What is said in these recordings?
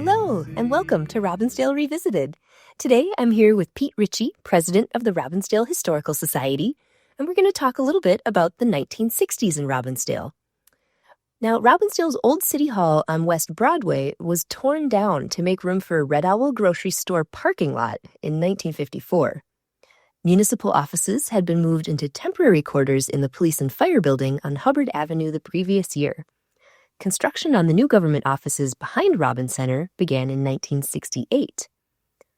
Hello, and welcome to Robbinsdale Revisited. Today, I'm here with Pete Ritchie, president of the Robbinsdale Historical Society, and we're going to talk a little bit about the 1960s in Robbinsdale. Now, Robbinsdale's old city hall on West Broadway was torn down to make room for a Red Owl grocery store parking lot in 1954. Municipal offices had been moved into temporary quarters in the police and fire building on Hubbard Avenue the previous year. Construction on the new government offices behind Robbins Center began in 1968.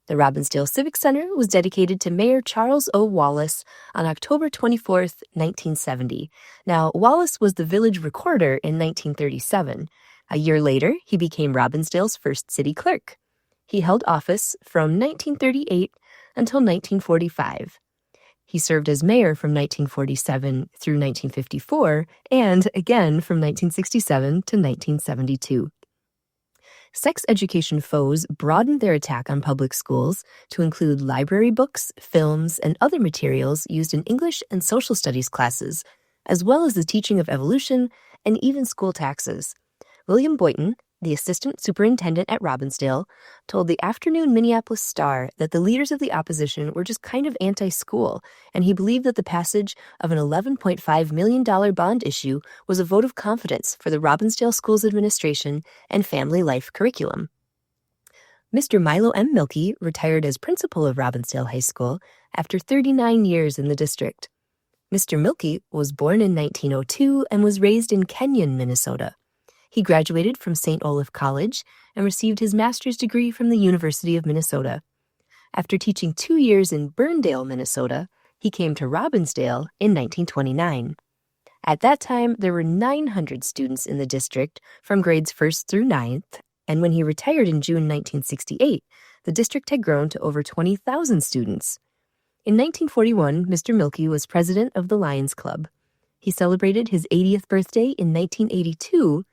The Robbinsdale Civic Center was dedicated to Mayor Charles O. Wallace on October 24, 1970. Now, Wallace was the village recorder in 1937. A year later, he became Robbinsdale's first city clerk. He held office from 1938 until 1945. He served as mayor from 1947 through 1954, and again from 1967 to 1972. Sex education foes broadened their attack on public schools to include library books, films, and other materials used in English and social studies classes, as well as the teaching of evolution and even school taxes. William Boynton, the assistant superintendent at Robbinsdale, told the afternoon Minneapolis Star that the leaders of the opposition were just kind of anti-school, and he believed that the passage of an $11.5 million bond issue was a vote of confidence for the Robbinsdale Schools administration and family life curriculum. Mr. Milo M. Mielke retired as principal of Robbinsdale High School after 39 years in the district. Mr. Mielke was born in 1902 and was raised in Kenyon, Minnesota. He graduated from St. Olaf College and received his master's degree from the University of Minnesota. After teaching 2 years in Burndale, Minnesota, he came to Robbinsdale in 1929. At that time, there were 900 students in the district from grades 1st through 9th, and when he retired in June 1968, the district had grown to over 20,000 students. In 1941, Mr. Mielke was president of the Lions Club. He celebrated his 80th birthday in 1982,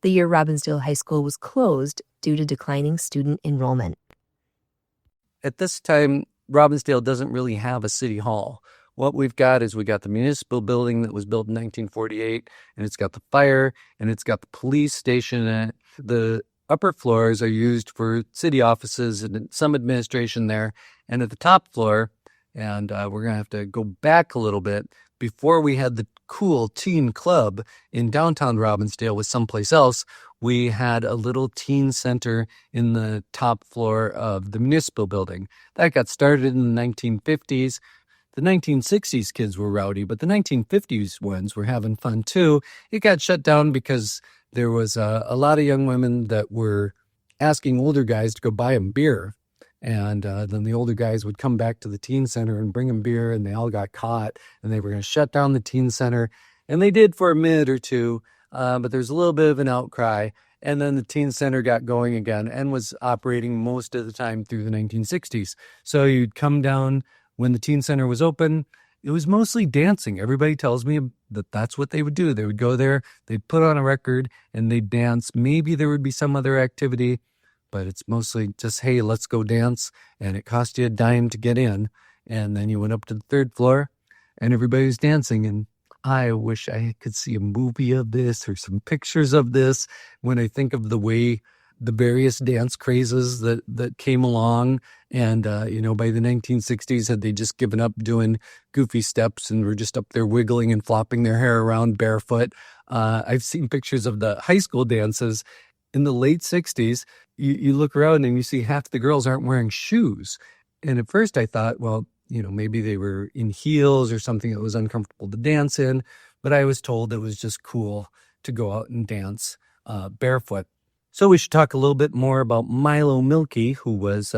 the year Robbinsdale High School was closed due to declining student enrollment. At this time, Robbinsdale doesn't really have a city hall. What we've got is we got the municipal building that was built in 1948, and it's got the fire, and it's got the police station in it. The upper floors are used for city offices and some administration there. And at the top floor, and we're going to have to go back a little bit, before we had the cool teen club in downtown Robbinsdale was someplace else, we had a little teen center in the top floor of the municipal building. That got started in the 1950s. The 1960s kids were rowdy, but the 1950s ones were having fun too. It got shut down because there was a lot of young women that were asking older guys to go buy them beer. And then the older guys would come back to the teen center and bring them beer, and they all got caught, and they were going to shut down the teen center. And they did for a minute or two, but there's a little bit of an outcry. And then the teen center got going again and was operating most of the time through the 1960s. So you'd come down when the teen center was open. It was mostly dancing. Everybody tells me that that's what they would do. They would go there, they'd put on a record, and they'd dance. Maybe there would be some other activity, but it's mostly just, hey, let's go dance. And it cost you a dime to get in. And then you went up to the third floor and everybody was dancing. And I wish I could see a movie of this or some pictures of this when I think of the way the various dance crazes that came along. And, by the 1960s, had they just given up doing goofy steps and were just up there wiggling and flopping their hair around barefoot. I've seen pictures of the high school dances in the late 60s. You look around and you see half the girls aren't wearing shoes. And at first I thought, well, maybe they were in heels or something that was uncomfortable to dance in. But I was told it was just cool to go out and dance barefoot. So we should talk a little bit more about Milo Mielke, who was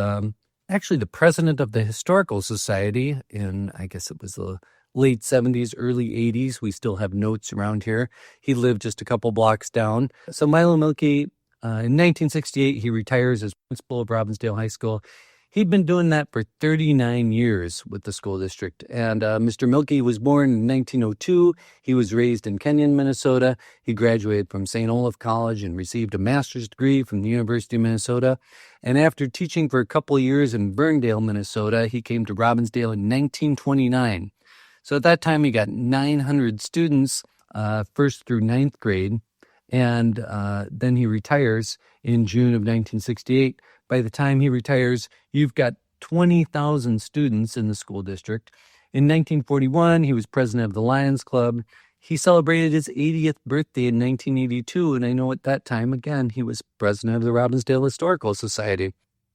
actually the president of the Historical Society in, I guess it was the late 70s, early 80s. We still have notes around here. He lived just a couple blocks down. So Milo Mielke, in 1968, he retires as principal of Robbinsdale High School. He'd been doing that for 39 years with the school district. And Mr. Mielke was born in 1902. He was raised in Kenyon, Minnesota. He graduated from St. Olaf College and received a master's degree from the University of Minnesota. And after teaching for a couple of years in Burndale, Minnesota, he came to Robbinsdale in 1929. So at that time, he got 900 students, first through ninth grade. And then he retires in June of 1968. By the time he retires, you've got 20,000 students in the school district. In 1941, he was president of the Lions Club. He celebrated his 80th birthday in 1982, and I know at that time, again, he was president of the Robbinsdale Historical Society.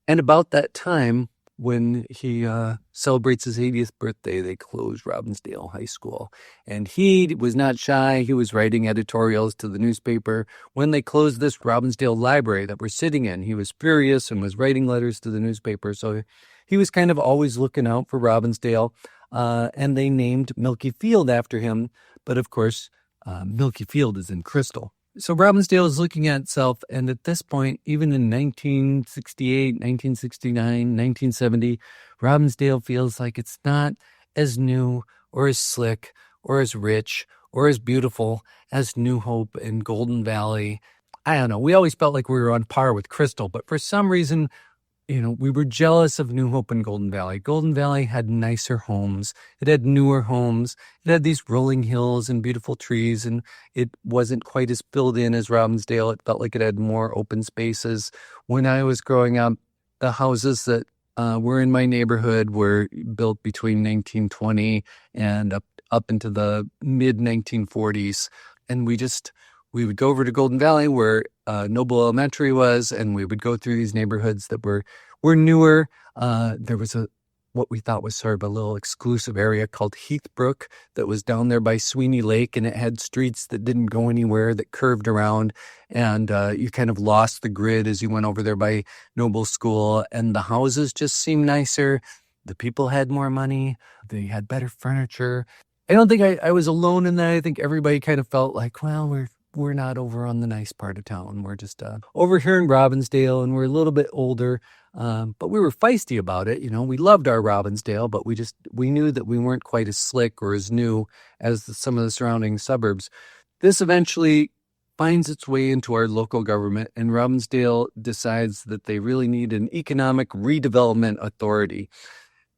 And about that time, when he celebrates his 80th birthday, they closed Robbinsdale High School. And he was not shy. He was writing editorials to the newspaper. When they closed this Robbinsdale library that we're sitting in, he was furious and was writing letters to the newspaper. So he was kind of always looking out for Robbinsdale. And they named Mielke Field after him. But of course, Mielke Field is in Crystal. So Robbinsdale is looking at itself, and at this point, even in 1968, 1969, 1970, Robbinsdale feels like it's not as new or as slick or as rich or as beautiful as New Hope and Golden Valley. I don't know. We always felt like we were on par with Crystal, but for some reason, we were jealous of New Hope and Golden Valley. Golden Valley had nicer homes. It had newer homes. It had these rolling hills and beautiful trees, and it wasn't quite as filled in as Robbinsdale. It felt like it had more open spaces. When I was growing up, the houses that were in my neighborhood were built between 1920 and up into the mid-1940s. And we would go over to Golden Valley where Noble Elementary was, and we would go through these neighborhoods that were newer. There was what we thought was sort of a little exclusive area called Heathbrook that was down there by Sweeney Lake, and it had streets that didn't go anywhere that curved around, and you kind of lost the grid as you went over there by Noble School, and the houses just seemed nicer. The people had more money. They had better furniture. I don't think I was alone in that. I think everybody kind of felt like, well, we're not over on the nice part of town. We're just over here in Robbinsdale, and we're a little bit older. But we were feisty about it. We loved our Robbinsdale, but we knew that we weren't quite as slick or as new as some of the surrounding suburbs. This eventually finds its way into our local government, and Robbinsdale decides that they really need an economic redevelopment authority.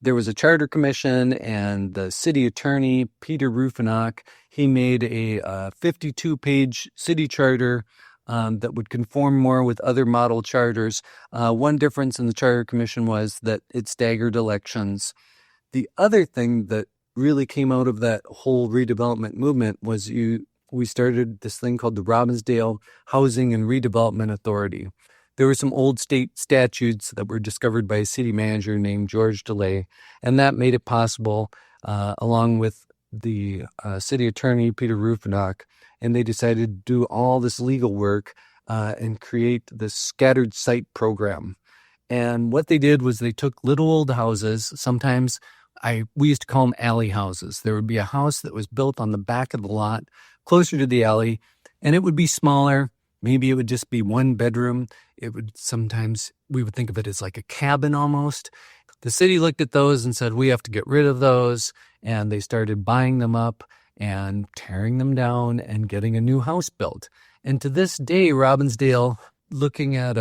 There was a charter commission, and the city attorney, Peter Rufinock, he made a 52-page city charter that would conform more with other model charters. One difference in the charter commission was that it staggered elections. The other thing that really came out of that whole redevelopment movement was we started this thing called the Robbinsdale Housing and Redevelopment Authority. There were some old state statutes that were discovered by a city manager named George DeLay, and that made it possible, along with the city attorney, Peter Rufinock, and they decided to do all this legal work and create this scattered site program. And what they did was they took little old houses. Sometimes we used to call them alley houses. There would be a house that was built on the back of the lot, closer to the alley, and it would be smaller. Maybe it would just be one bedroom. We would think of it as like a cabin almost. The city looked at those and said, we have to get rid of those. And they started buying them up and tearing them down and getting a new house built. And to this day, Robbinsdale, looking at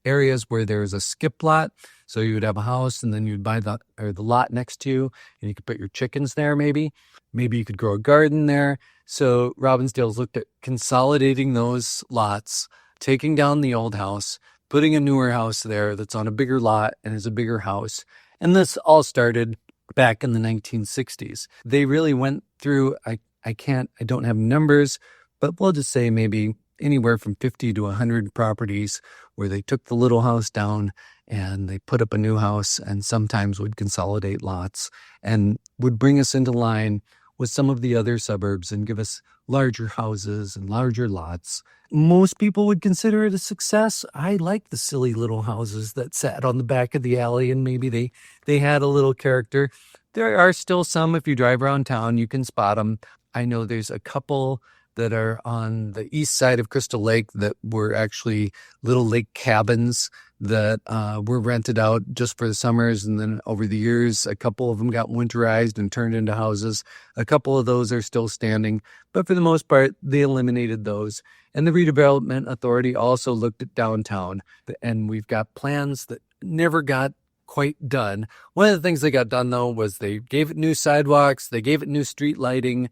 areas where there's a skip lot, so you would have a house and then you'd buy the lot next to you, and you could put your chickens there maybe. Maybe you could grow a garden there. So Robbinsdale's looked at consolidating those lots, taking down the old house, putting a newer house there that's on a bigger lot and is a bigger house. And this all started back in the 1960s. They really went through, I don't have numbers, but we'll just say maybe anywhere from 50 to 100 properties where they took the little house down and they put up a new house, and sometimes would consolidate lots and would bring us into line with some of the other suburbs and give us larger houses and larger lots. Most people would consider it a success. I like the silly little houses that sat on the back of the alley and maybe they had a little character. There are still some, if you drive around town, you can spot them. I know there's a couple that are on the east side of Crystal Lake that were actually little lake cabins that were rented out just for the summers. And then over the years, a couple of them got winterized and turned into houses. A couple of those are still standing. But for the most part, they eliminated those. And the Redevelopment Authority also looked at downtown. And we've got plans that never got quite done. One of the things they got done, though, was they gave it new sidewalks. They gave it new street lighting,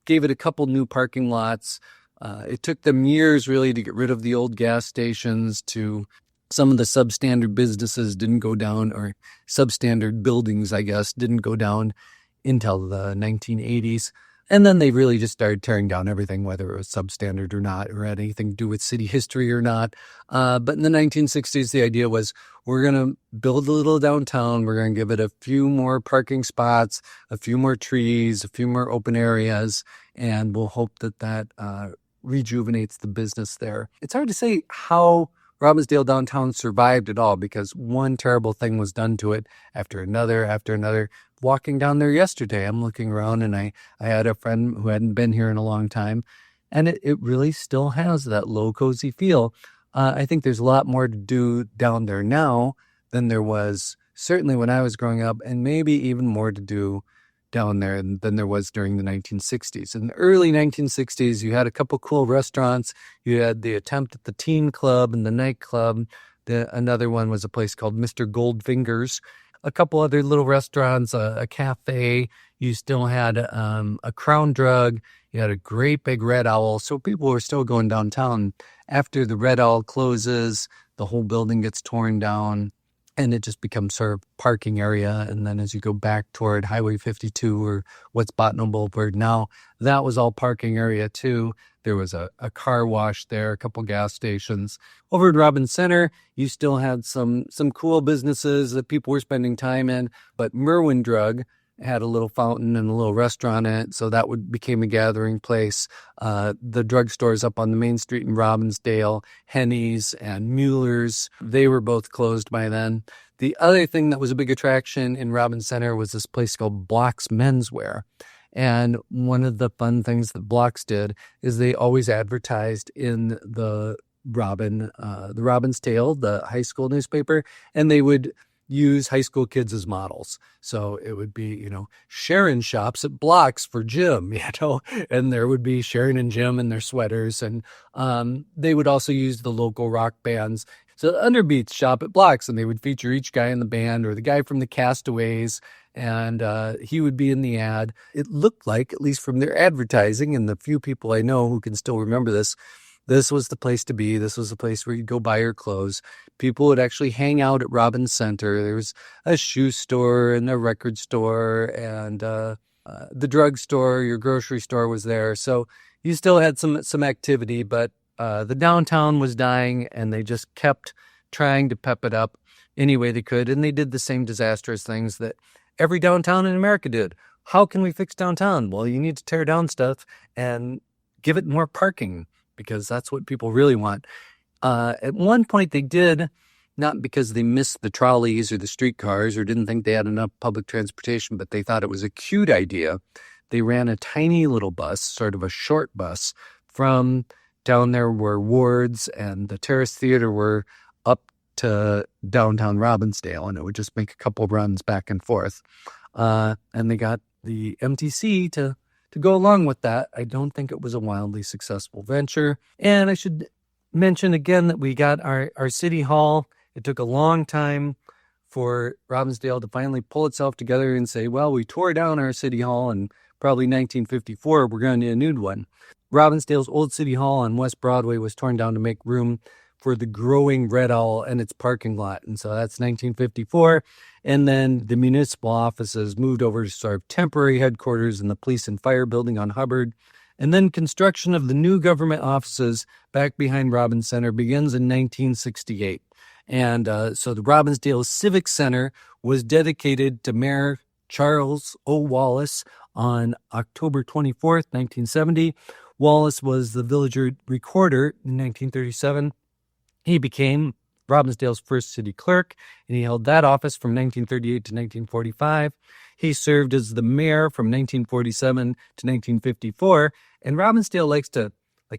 gave it a couple new parking lots. It took them years really to get rid of the old gas stations. To some of the substandard businesses didn't go down, or substandard buildings, I guess, didn't go down until the 1980s. And then they really just started tearing down everything, whether it was substandard or not, or had anything to do with city history or not. But in the 1960s, the idea was we're going to build a little downtown. We're going to give it a few more parking spots, a few more trees, a few more open areas, and we'll hope that rejuvenates the business there. It's hard to say how Robbinsdale downtown survived it all, because one terrible thing was done to it after another. Walking down there yesterday, I'm looking around and I had a friend who hadn't been here in a long time, and it really still has that low, cozy feel. I think there's a lot more to do down there now than there was certainly when I was growing up, and maybe even more to do down there than there was during the 1960s. In the early 1960s, you had a couple cool restaurants. You had the attempt at the teen club and the nightclub. Another one was a place called Mr. Goldfinger's. A couple other little restaurants, a cafe. You still had a Crown Drug. You had a great big Red Owl. So people were still going downtown. After the Red Owl closes, the whole building gets torn down, and it just becomes sort of parking area. And then as you go back toward Highway 52, or what's Botno Boulevard now, that was all parking area too. There was a car wash there, a couple gas stations. Over at Robbins Center, you still had some cool businesses that people were spending time in, but Merwin Drug had a little fountain and a little restaurant in it, so that became a gathering place. The drugstores up on the main street in Robbinsdale, Henny's and Mueller's, they were both closed by then. The other thing that was a big attraction in Robbins Center was this place called Block's Menswear. And one of the fun things that Block's did is they always advertised in the Robin's Tale, the high school newspaper, and they would use high school kids as models. So it would be, Sharon shops at Block's for Jim, and there would be Sharon and Jim in their sweaters. And they would also use the local rock bands. So the Underbeats shop at Block's, and they would feature each guy in the band or the guy from the Castaways, and he would be in the ad. It looked like, at least from their advertising and the few people I know who can still remember this was the place to be. This was the place where you'd go buy your clothes. People would actually hang out at Robbins Center. There was a shoe store and a record store, and the drugstore, your grocery store was there. So you still had some activity, but the downtown was dying, and they just kept trying to pep it up any way they could. And they did the same disastrous things that every downtown in America did. How can we fix downtown? Well, you need to tear down stuff and give it more parking, because that's what people really want. At one point they did, not because they missed the trolleys or the streetcars or didn't think they had enough public transportation, but they thought it was a cute idea. They ran a tiny little bus, sort of a short bus, from down there where Ward's and the Terrace Theater were up to downtown Robbinsdale, and it would just make a couple runs back and forth. And they got the MTC to go along with that. I don't think it was a wildly successful venture. And I should mention again that we got our city hall. It took a long time for Robbinsdale to finally pull itself together and say, well, we tore down our city hall in probably 1954. We're going to need a new one. Robbinsdale's old city hall on West Broadway was torn down to make room for the growing Red Owl and its parking lot. And so that's 1954. And then the municipal offices moved over to sort of temporary headquarters in the police and fire building on Hubbard. And then construction of the new government offices back behind Robbins Center begins in 1968. And so the Robbinsdale Civic Center was dedicated to Mayor Charles O. Wallace on October 24th, 1970. Wallace was the villager recorder in 1937. He became Robbinsdale's first city clerk, and he held that office from 1938 to 1945. He served as the mayor from 1947 to 1954, and Robbinsdale likes to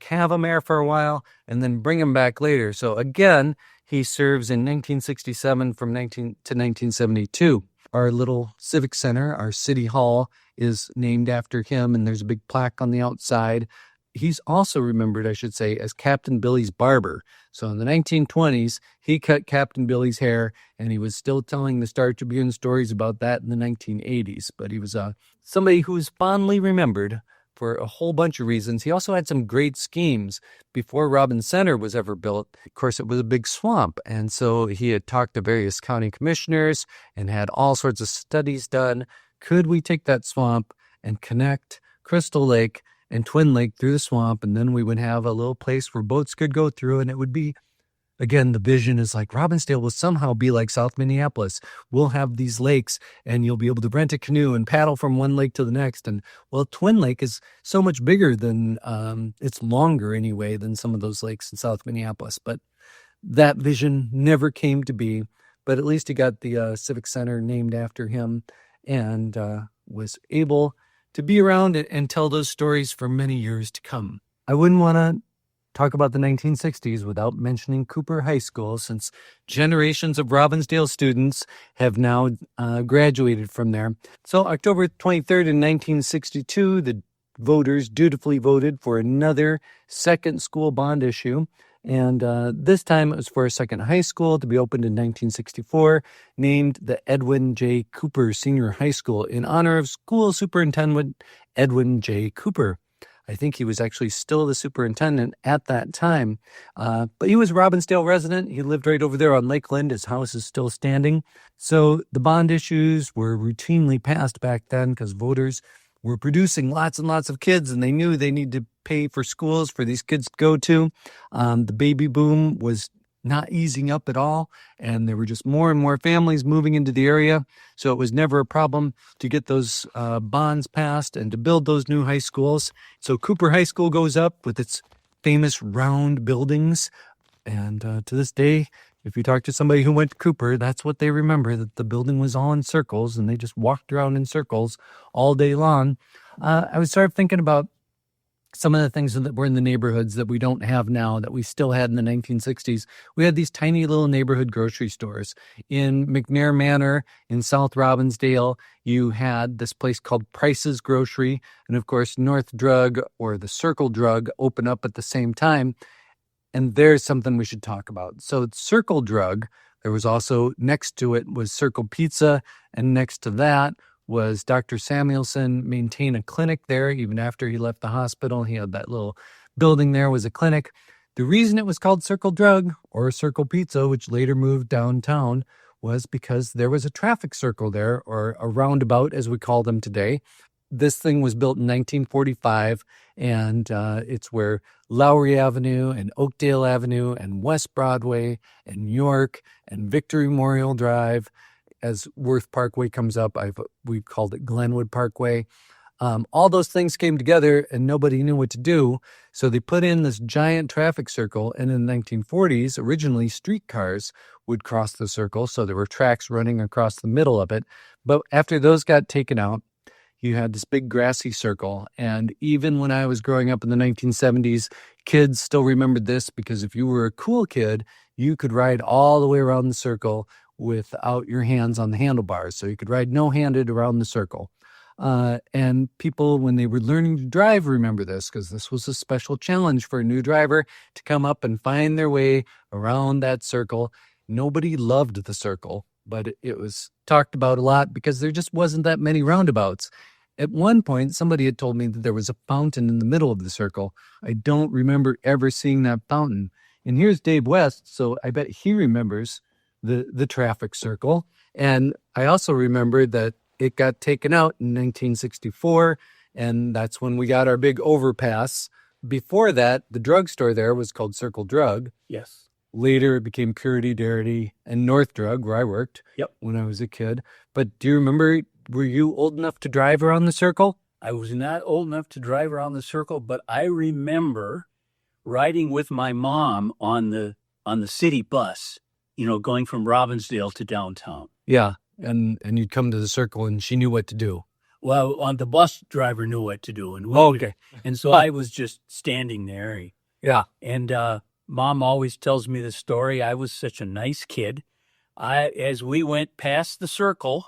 have a mayor for a while and then bring him back later. So again, he serves in 1967 from 1972. Our little civic center, our city hall, is named after him, and there's a big plaque on the outside. He's also remembered, I should say, as Captain Billy's barber. So in the 1920s, he cut Captain Billy's hair, and he was still telling the Star Tribune stories about that in the 1980s. But he was somebody who is fondly remembered for a whole bunch of reasons. He also had some great schemes. Before Robbins Center was ever built, of course, it was a big swamp. And so he had talked to various county commissioners and had all sorts of studies done. Could we take that swamp and connect Crystal Lake and Twin Lake through the swamp? And then we would have a little place where boats could go through, and it would be, again, the vision is like Robbinsdale will somehow be like South Minneapolis. We'll have these lakes and you'll be able to rent a canoe and paddle from one lake to the next. And well, Twin Lake is so much bigger than, it's longer anyway than some of those lakes in South Minneapolis. But that vision never came to be. But at least he got the Civic Center named after him and was able to be around it and tell those stories for many years to come. I wouldn't want to talk about the 1960s without mentioning Cooper High School, since generations of Robbinsdale students have now graduated from there. So October 23rd in 1962, the voters dutifully voted for another second school bond issue. And this time it was for a second high school to be opened in 1964, named the Edwin J. Cooper Senior High School in honor of school superintendent Edwin J. Cooper. I think he was actually still the superintendent at that time, but he was a Robbinsdale resident. He lived right over there on Lakeland. His house is still standing. So the bond issues were routinely passed back then because voters were producing lots and lots of kids, and they knew they needed to pay for schools for these kids to go to. The baby boom was not easing up at all, and there were just more and more families moving into the area. So it was never a problem to get those bonds passed and to build those new high schools. So Cooper High School goes up with its famous round buildings. And to this day, if you talk to somebody who went to Cooper, that's what they remember, that the building was all in circles and they just walked around in circles all day long. I was sort of thinking about some of the things that were in the neighborhoods that we don't have now that we still had in the 1960s. We had these tiny little neighborhood grocery stores. In McNair Manor in South Robbinsdale, you had this place called Price's Grocery. And of course, North Drug or the Circle Drug open up at the same time. And there's something we should talk about. So Circle Drug, there was also next to it was Circle Pizza. And next to that was Dr. Samuelson maintained a clinic there. Even after he left the hospital, he had that little building there was a clinic. The reason it was called Circle Drug or Circle Pizza, which later moved downtown, was because there was a traffic circle there, or a roundabout as we call them today. This thing was built in 1945, and it's where Lowry Avenue and Oakdale Avenue and West Broadway and York and Victory Memorial Drive, as Worth Parkway comes up, we called it Glenwood Parkway. All those things came together and nobody knew what to do. So they put in this giant traffic circle. And in the 1940s, originally streetcars would cross the circle. So there were tracks running across the middle of it. But after those got taken out, you had this big grassy circle. And even when I was growing up in the 1970s, kids still remembered this, because if you were a cool kid, you could ride all the way around the circle without your hands on the handlebars. So you could ride no-handed around the circle. And people, when they were learning to drive, remember this, because this was a special challenge for a new driver to come up and find their way around that circle. Nobody loved the circle, but it was talked about a lot because there just wasn't that many roundabouts. At one point, somebody had told me that there was a fountain in the middle of the circle. I don't remember ever seeing that fountain. And here's Dave West, so I bet he remembers the traffic circle. And I also remember that it got taken out in 1964, and that's when we got our big overpass. Before that, the drugstore there was called Circle Drug. Yes. Later, it became Purity Dairy and North Drug, where I worked when I was a kid. But do you remember, were you old enough to drive around the circle? I was not old enough to drive around the circle, but I remember riding with my mom on the city bus, going from Robbinsdale to downtown. Yeah, and you'd come to the circle and she knew what to do. Well, the bus driver knew what to do. And so I was just standing there. Yeah. And Mom always tells me the story. I was such a nice kid. As we went past the circle,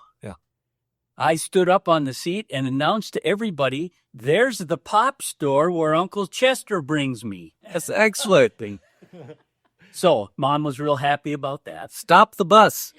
I stood up on the seat and announced to everybody, "There's the pop store where Uncle Chester brings me." That's excellent. So Mom was real happy about that. Stop the bus.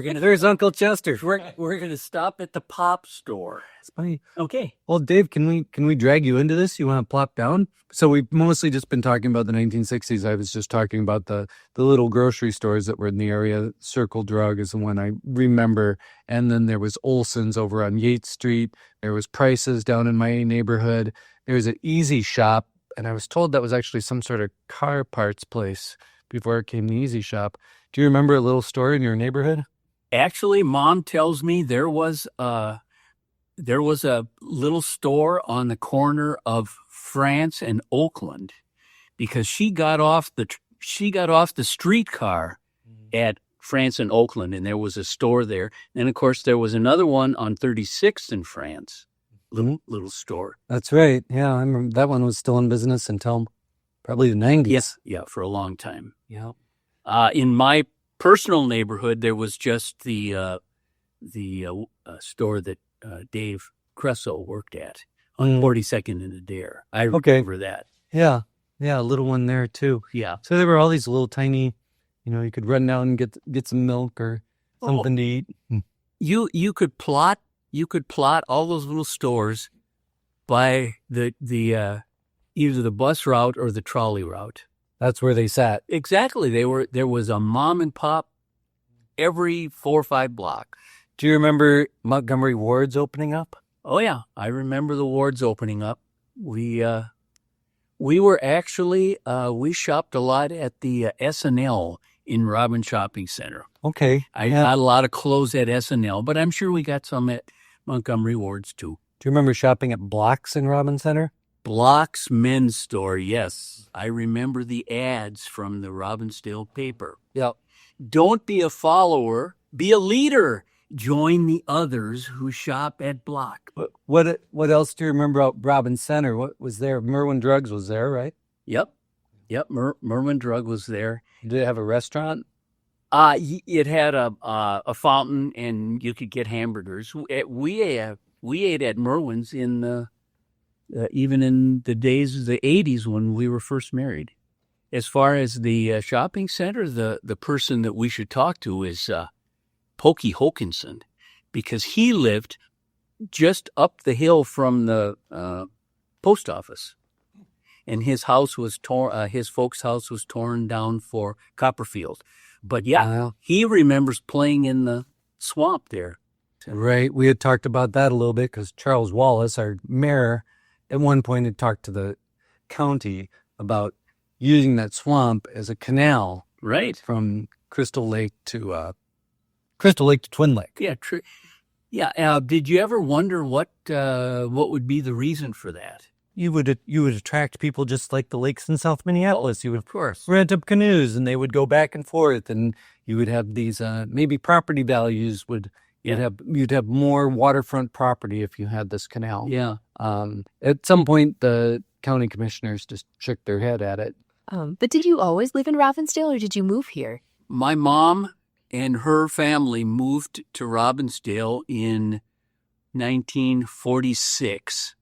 There's Uncle Chester. We're gonna stop at the pop store. It's funny. Okay. Well, Dave, can we drag you into this? You want to plop down? So we've mostly just been talking about the 1960s. I was just talking about the little grocery stores that were in the area. Circle Drug is the one I remember. And then there was Olson's over on Yates Street. There was Price's down in my neighborhood. There was an Easy Shop. And I was told that was actually some sort of car parts place before it came the Easy Shop. Do you remember a little store in your neighborhood? Actually, Mom tells me there was a little store on the corner of France and Oakland, because she got off the streetcar at France and Oakland, and there was a store there. And of course, there was another one on 36th in France, little store. That's right. Yeah, I remember that one was still in business until probably the 90s. Yes, yeah, for a long time. Yeah. In my personal neighborhood, there was just the store that Dave Cresso worked at on 42nd and Adair. I remember that. Yeah. Yeah, a little one there too. Yeah. So there were all these little tiny, you could run down and get some milk or something to eat. You could plot all those little stores by the either the bus route or the trolley route. That's where they sat. Exactly. There was a mom and pop every 4 or 5 blocks. Do you remember Montgomery Ward's opening up? Oh yeah, I remember the wards opening up. We were actually we shopped a lot at the S&L in Robin Shopping Center. Okay. I got a lot of clothes at S&L, but I'm sure we got some at Montgomery Ward's too. Do you remember shopping at Block's in Robin Center? Block's men's store, yes. I remember the ads from the Robbinsdale paper. Yep. Don't be a follower, be a leader. Join the others who shop at Block. What else do you remember about Robin Center? What was there? Merwin Drugs was there, right? Yep. Merwin Drug was there. Did it have a restaurant? It had a fountain, and you could get hamburgers. We ate at Merwin's in even in the days of the 80s when we were first married. As far as the shopping center, the person that we should talk to is Pokey Hokinson, because he lived just up the hill from the post office, and his house was torn. His folks' house was torn down for Copperfield, but he remembers playing in the swamp there. Right. We had talked about that a little bit because Charles Wallace, our mayor, at one point had talked to the county about using that swamp as a canal, right, from Crystal Lake to Twin Lake. Yeah, true. Yeah. Did you ever wonder what would be the reason for that? You would attract people just like the lakes in South Minneapolis. You would, of course, rent up canoes, and they would go back and forth, and you would have these maybe property values would. You'd have more waterfront property if you had this canal. Yeah. At some point, the county commissioners just shook their head at it. But did you always live in Robbinsdale, or did you move here? My mom and her family moved to Robbinsdale in 1946.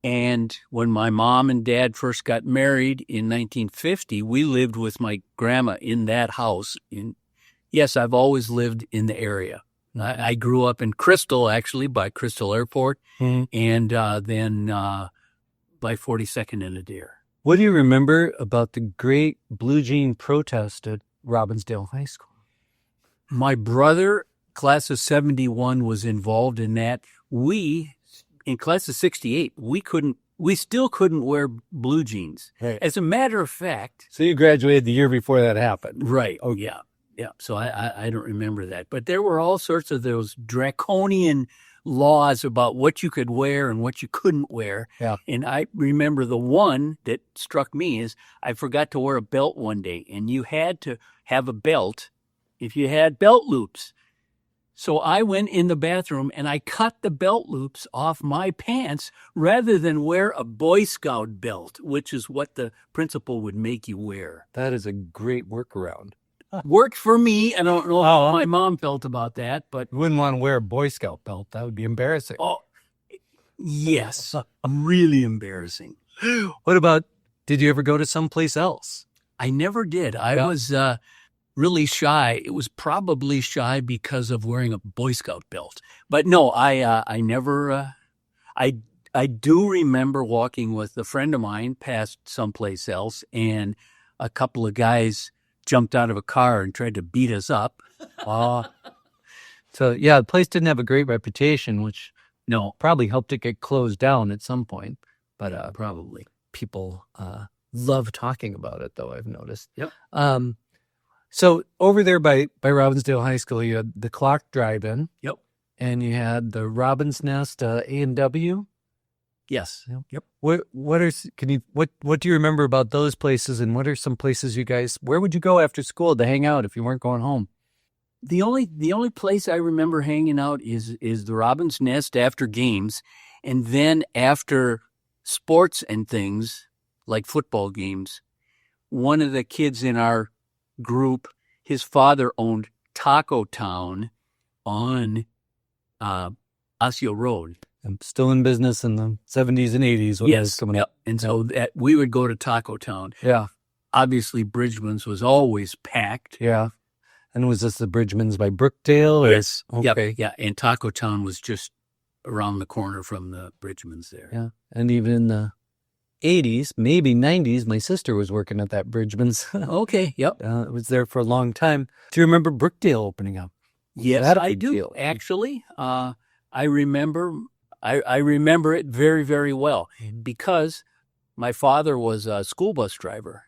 And when my mom and dad first got married in 1950, we lived with my grandma in that house. Yes, I've always lived in the area. I grew up in Crystal, actually, by Crystal Airport, and then by 42nd and Adair. What do you remember about the great blue jean protest at Robbinsdale High School? My brother, class of 71, was involved in that. We, in class of 68, we still couldn't wear blue jeans. Right. As a matter of fact. So you graduated the year before that happened. Right. Oh, yeah. Yeah. So I don't remember that. But there were all sorts of those draconian laws about what you could wear and what you couldn't wear. Yeah. And I remember the one that struck me is I forgot to wear a belt one day, and you had to have a belt if you had belt loops. So I went in the bathroom and I cut the belt loops off my pants rather than wear a Boy Scout belt, which is what the principal would make you wear. That is a great workaround. Worked for me. I don't know how my mom felt about that, but you wouldn't want to wear a Boy Scout belt. That would be embarrassing. Oh, yes. Really embarrassing. What about, did you ever go to someplace else? I never did. I was really shy, it was probably shy because of wearing a Boy Scout belt. But no, I never. I do remember walking with a friend of mine past someplace else, and a couple of guys jumped out of a car and tried to beat us up. So, yeah, the place didn't have a great reputation, which No, probably helped it get closed down at some point. But probably. people love talking about it, though, I've noticed. Yep. So over there by Robbinsdale High School, you had the Clock Drive-In. Yep. And you had the Robin's Nest A&W. Yes. Yep. What do you remember about those places, and what are some places where would you go after school to hang out if you weren't going home? The only place I remember hanging out is the Robin's Nest after games, and then after sports and things like football games. One of the kids in our group, his father owned Taco Town on Osseo Road. I'm still in business in the 70s and 80s. When I was coming up. And so we would go to Taco Town. Yeah. Obviously, Bridgman's was always packed. Yeah. And was this the Bridgman's by Brookdale? Or? Yes. Okay. Yep. Yeah. And Taco Town was just around the corner from the Bridgman's there. Yeah. And even in the 80s, maybe 90s, my sister was working at that Bridgman's. Okay. Yep. It was there for a long time. Do you remember Brookdale opening up? Yes, I do. Actually, I remember it very, very well because my father was a school bus driver.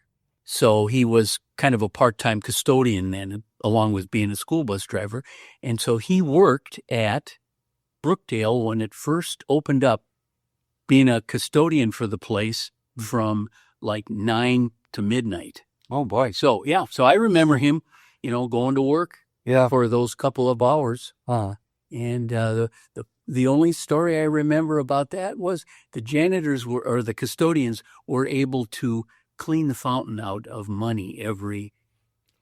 So he was kind of a part-time custodian then, along with being a school bus driver. And so he worked at Brookdale when it first opened up, being a custodian for the place from like 9 to midnight. Oh, boy. So, yeah. So I remember him, going to work for those couple of hours. And the only story I remember about that was the janitors or the custodians were able to clean the fountain out of money every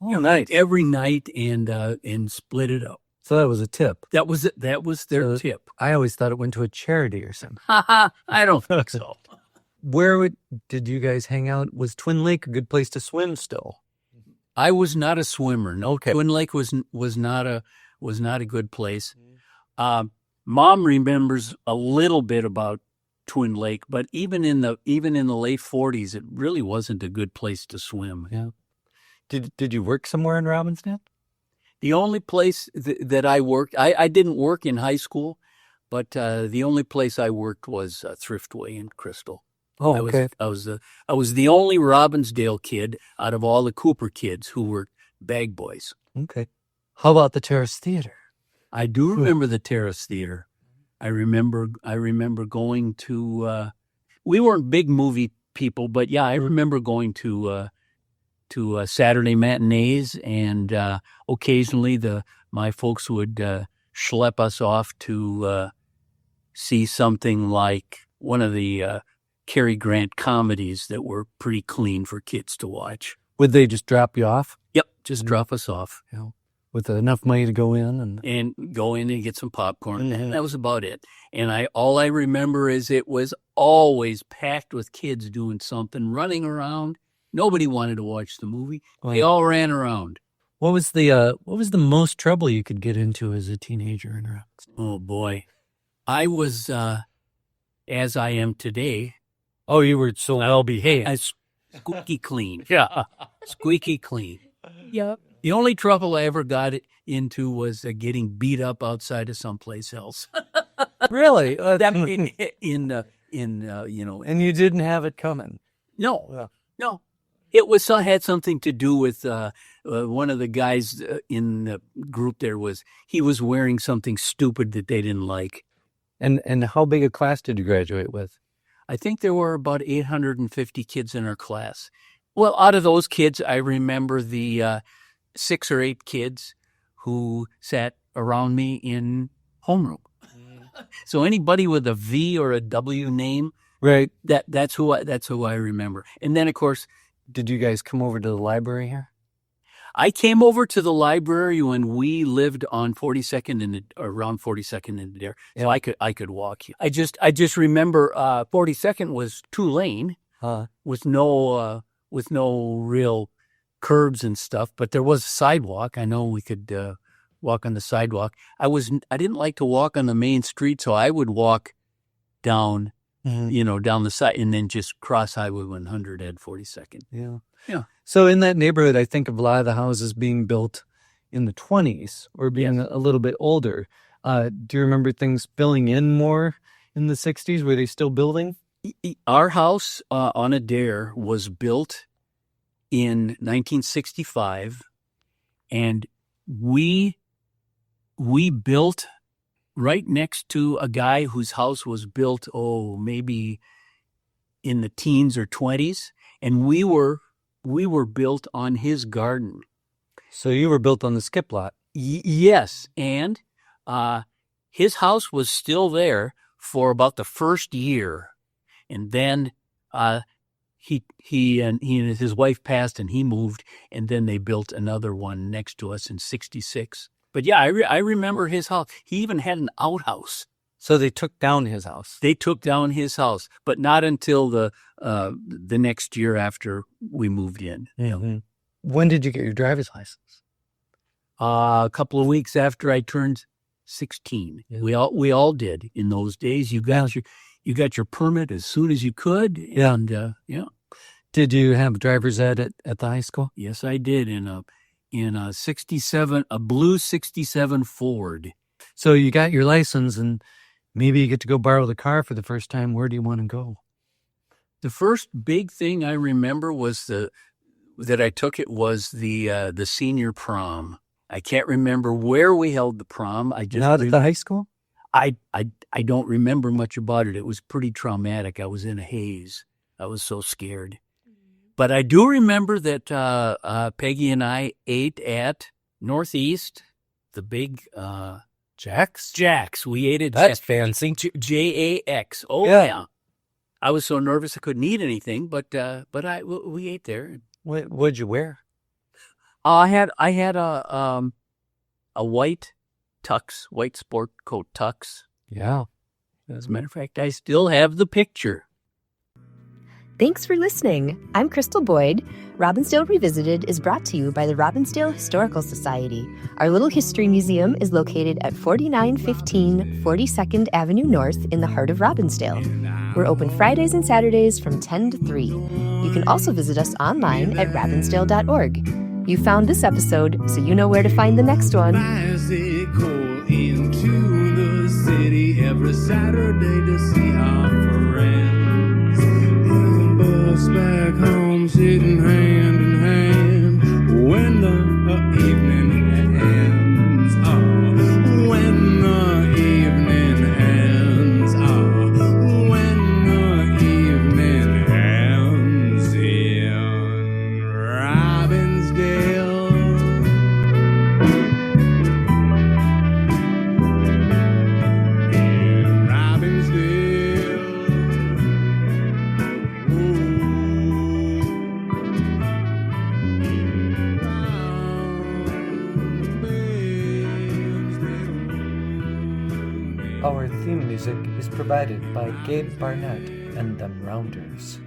night and split it up. So that was a tip. That was it. That was their tip. I always thought it went to a charity or something. I don't think so. Did you guys hang out? Was Twin Lake a good place to swim still? I was not a swimmer. No, okay. Twin Lake was not a good place. Mom remembers a little bit about Twin Lake, but even in the late 40s, it really wasn't a good place to swim. Yeah. Did you work somewhere in Robbinsdale? The only place that I worked, I didn't work in high school, but the only place I worked was Thriftway in Crystal. Oh, okay. I was the only Robbinsdale kid out of all the Cooper kids who were bag boys. Okay. How about the Terrace Theater? I do remember the Terrace Theater. I remember going to. We weren't big movie people, but yeah, I remember going to Saturday matinees, and occasionally my folks would schlep us off to see something like one of the Cary Grant comedies that were pretty clean for kids to watch. Would they just drop you off? Yep, just drop us off. Yeah. With enough money to go in and go in and get some popcorn. And that was about it. And all I remember is it was always packed with kids doing something, running around. Nobody wanted to watch the movie. They all ran around. What was the most trouble you could get into as a teenager in Robbinsdale? Oh boy, I was as I am today. Oh, you were so well behaved. Squeaky clean. Yeah, squeaky clean. Yep. The only trouble I ever got into was getting beat up outside of someplace else. Really? And you didn't have it coming. No. It had something to do with one of the guys in the group. He was wearing something stupid that they didn't like. And how big a class did you graduate with? I think there were about 850 kids in our class. Well, out of those kids, I remember the 6 or 8 kids who sat around me in homeroom. So anybody with a V or a W name, right? That's who I remember. And then, of course, did you guys come over to the library here? I came over to the library when we lived on 42nd around 42nd and there, so I could walk. I just remember 42nd was 2-lane with no real curbs and stuff, but there was a sidewalk. I know we could walk on the sidewalk. I didn't like to walk on the main street, so I would walk down, down the side and then just cross Highway 100 at 42nd. Yeah. Yeah. So in that neighborhood, I think of a lot of the houses being built in the 20s or being a little bit older. Do you remember things filling in more in the 60s? Were they still building? Our house on Adair was built in 1965, and we built right next to a guy whose house was built, maybe in the teens or 20s, and we were built on his garden. So you were built on the skip lot. Yes, and his house was still there for about the first year, and then he and his wife passed, and he moved, and then they built another one next to us in '66. But yeah, I remember his house. He even had an outhouse. So they took down his house. They took down his house, but not until the next year after we moved in. Mm-hmm. When did you get your driver's license? A couple of weeks after I turned 16. Yeah. We all did in those days. You got your permit as soon as you could. Yeah. And Did you have driver's ed at the high school? Yes, I did in a 67, a blue 67 Ford. So you got your license and maybe you get to go borrow the car for the first time. Where do you want to go? The first big thing I remember was that I took it was the senior prom. I can't remember where we held the prom. Not at the high school? I don't remember much about it. It was pretty traumatic. I was in a haze. I was so scared. But I do remember that Peggy and I ate at Northeast, the big Jack's? Jack's. We ate at That's fancy. JAX. Oh yeah. I was so nervous I couldn't eat anything, but we ate there. What'd you wear? I had a white tux, white sport coat tux. Yeah. As a matter of fact, I still have the picture. Thanks for listening. I'm Crystal Boyd. Robbinsdale Revisited is brought to you by the Robbinsdale Historical Society. Our little history museum is located at 4915 42nd Avenue North in the heart of Robbinsdale. We're open Fridays and Saturdays from 10 to 3. You can also visit us online at robbinsdale.org. You found this episode, so you know where to find the next one. Bicycle into the city every Saturday to see our friends. In the bus back home, sitting hand in hand when the evening ends. Oh, when the evening ends. Oh, when the evening ends in Robbinsdale. Our theme music is provided by Gabe Barnett and Them Rounders.